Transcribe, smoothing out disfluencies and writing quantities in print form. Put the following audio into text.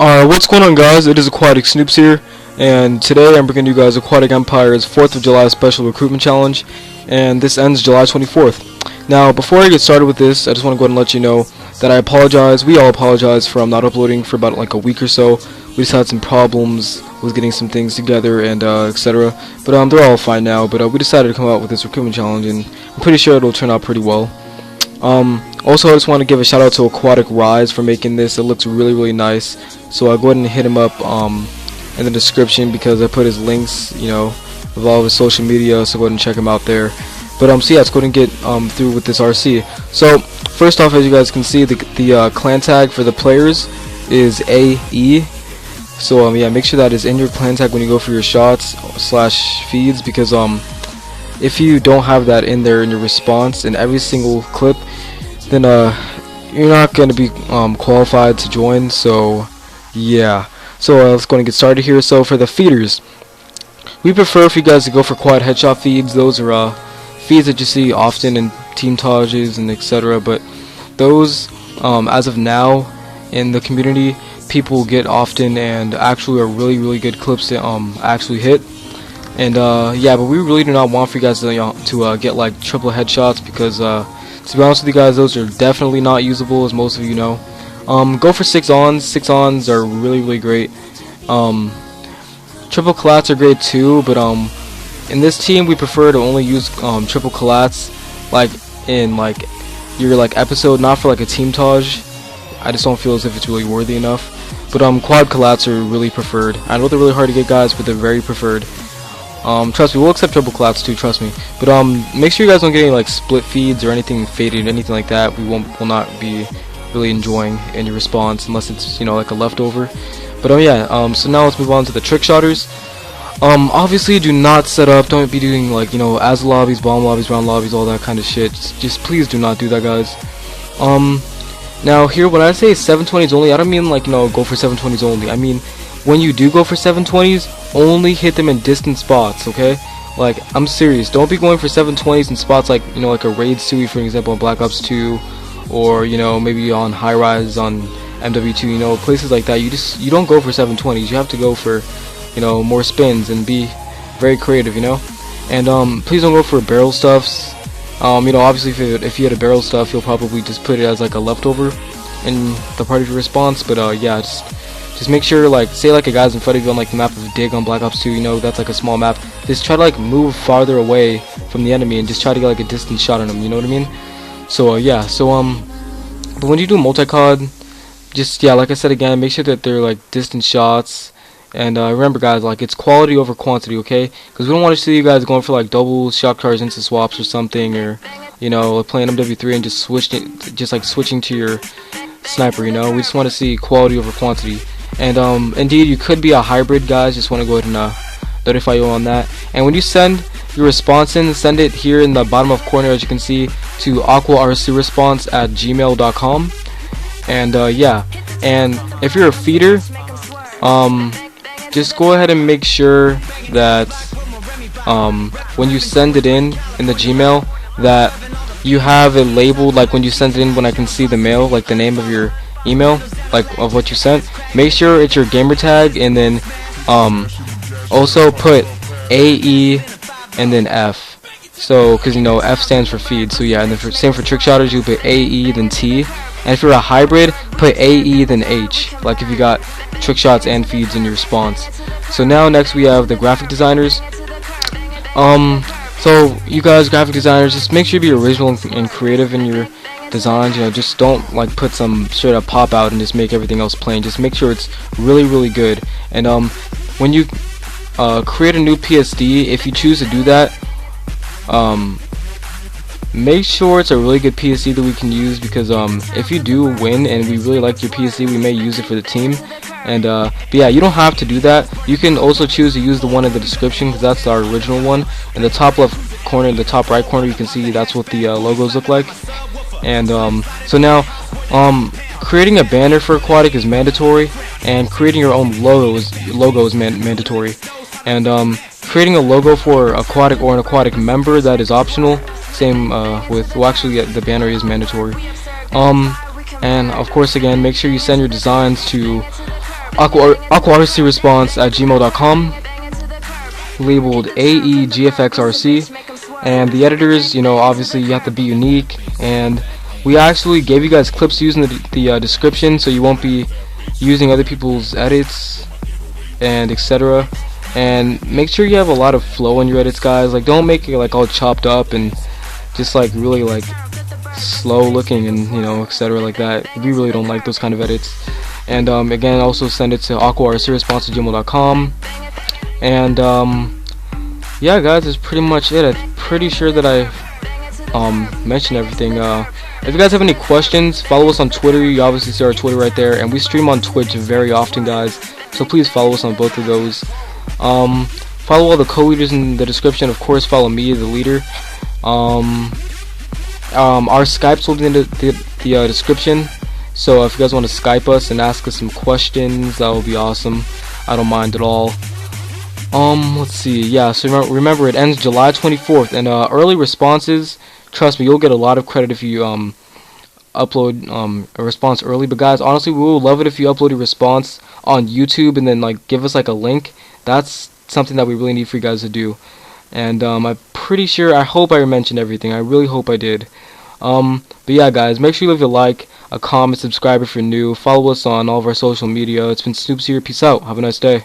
What's going on, guys? It is Aquatic Snoops here, and today I'm bringing you guys Aquatic Empire's 4th of July special recruitment challenge, and this ends July 24th. Now, before I get started with this, I just want to go ahead and let you know that I apologize. We all apologize for not uploading for about like a week or so. We just had some problems with getting some things together and etc. But they're all fine now. But we decided to come out with this recruitment challenge, and I'm pretty sure it'll turn out pretty well. Also, I just want to give a shout out to Aquatic Rise for making this. It looks really nice. So I'll go ahead and hit him up in the description because I put his links, of all of his social media. So go ahead and check him out there. But so yeah, let's go ahead and get through with this RC. So first off, as you guys can see, the Clantag for the players is AE. So yeah, make sure that is in your Clantag when you go for your shots / feeds, because if you don't have that in there in your response in every single clip, then you're not going to be qualified to join. So yeah, so let's go and get started here. So for the feeders, we prefer for you guys to go for quad headshot feeds. Those are feeds that you see often in team tages and etc. But those, as of now in the community, people get often and actually are really good clips to actually hit. And yeah, but we really do not want for you guys to get like triple headshots, because to be honest with you guys, those are definitely not usable, as most of you know. Go for 6-ons. 6-ons are really great. Triple collats are great too, but in this team we prefer to only use triple collats like in like your episode, not for like a team taj. I just don't feel as if it's really worthy enough. But quad collats are really preferred. I know they're really hard to get, guys, but they're very preferred. Trust me, we'll accept triple collats too, trust me. But make sure you guys don't get any like split feeds or anything faded, anything like that. We will not be really enjoying any response unless it's like a leftover. But yeah, so now let's move on to the trick shotters. Obviously do not set up, don't be doing like as lobbies, bomb lobbies, round lobbies, all that kind of shit. Just please do not do that, guys. Now here, when I say 720s only, I don't mean like go for 720s only. I mean, when you do go for 720s, only hit them in distant spots, okay? Like, I'm serious. Don't be going for 720s in spots like, like a raid Sui, for example, on Black Ops 2, or, maybe on High Rise on MW2, places like that. You don't go for 720s. You have to go for, more spins and be very creative, And, please don't go for barrel stuffs. Obviously, if you had a barrel stuff, you'll probably just put it as like a leftover in the part of your response. But, yeah, just make sure, like, say like a guy's in front of you on like the map of Dig on Black Ops 2, that's like a small map. Just try to like move farther away from the enemy and just try to get like a distant shot on them, you know what I mean? So yeah, so but when you do multi-cod, just like I said again, make sure that they're like distant shots. And remember, guys, like, it's quality over quantity, okay? Because we don't want to see you guys going for like double shock charge into swaps or something, or like playing MW3 and just switching to your sniper, We just want to see quality over quantity. And indeed, you could be a hybrid, guys. Just want to go ahead and notify you on that. And when you send your response in, send it here in the bottom left corner, as you can see, to aquarcresponse@gmail.com. And yeah, and if you're a feeder, just go ahead and make sure that when you send it in the Gmail, that you have it labeled, like when you send it in, when I can see the mail, like the name of your email, like of what you sent. Make sure it's your gamer tag, and then also put AE and then F. So because F stands for feed. So yeah, and then same for trick shotters, you put AE then T. And if you're a hybrid, put AE then H, like if you got trick shots and feeds in your response. So now next we have the graphic designers. So you guys, graphic designers, just make sure you be original and creative in your designs. Just don't like put some straight up pop out and just make everything else plain. Just make sure it's really good. And when you create a new PSD, if you choose to do that, make sure it's a really good PSD that we can use, because if you do win and we really like your PSD, we may use it for the team. And but yeah, you don't have to do that. You can also choose to use the one in the description, because that's our original one. In the top left corner, in the top right corner, you can see that's what the logos look like. And so now creating a banner for Aquatic is mandatory, and creating your own logo is mandatory. And creating a logo for Aquatic or an Aquatic member, that is optional. Same with, well, actually, yeah, the banner is mandatory. And of course, again, make sure you send your designs to aquarcyresponse@gmail.com, labeled AEGFXRC. And the editors, obviously you have to be unique, and we actually gave you guys clips using the description, so you won't be using other people's edits and etc. And make sure you have a lot of flow in your edits, guys. Like, don't make it like all chopped up and just like really like slow looking and etc. like that. We really don't like those kind of edits. And again, also send it to aquarcyresponse@gmail.com. And yeah, guys, that's pretty much it. I'm pretty sure that I mentioned everything. If you guys have any questions, follow us on Twitter. You obviously see our Twitter right there, and we stream on Twitch very often, guys, so please follow us on both of those. Follow all the co-leaders in the description. Of course, follow me, the leader. Our Skype's will be in the description, so if you guys want to Skype us and ask us some questions, that would be awesome. I don't mind at all. Let's see. Yeah, so remember it ends July 24th, and early responses, trust me, you'll get a lot of credit if you upload a response early. But guys, honestly, we would love it if you upload a response on YouTube and then like give us like a link. That's something that we really need for you guys to do. And I'm pretty sure, I hope I mentioned everything. I really hope I did. But yeah, guys, make sure you leave a like, a comment, subscribe if you're new. Follow us on all of our social media. It's been Snoops here. Peace out. Have a nice day.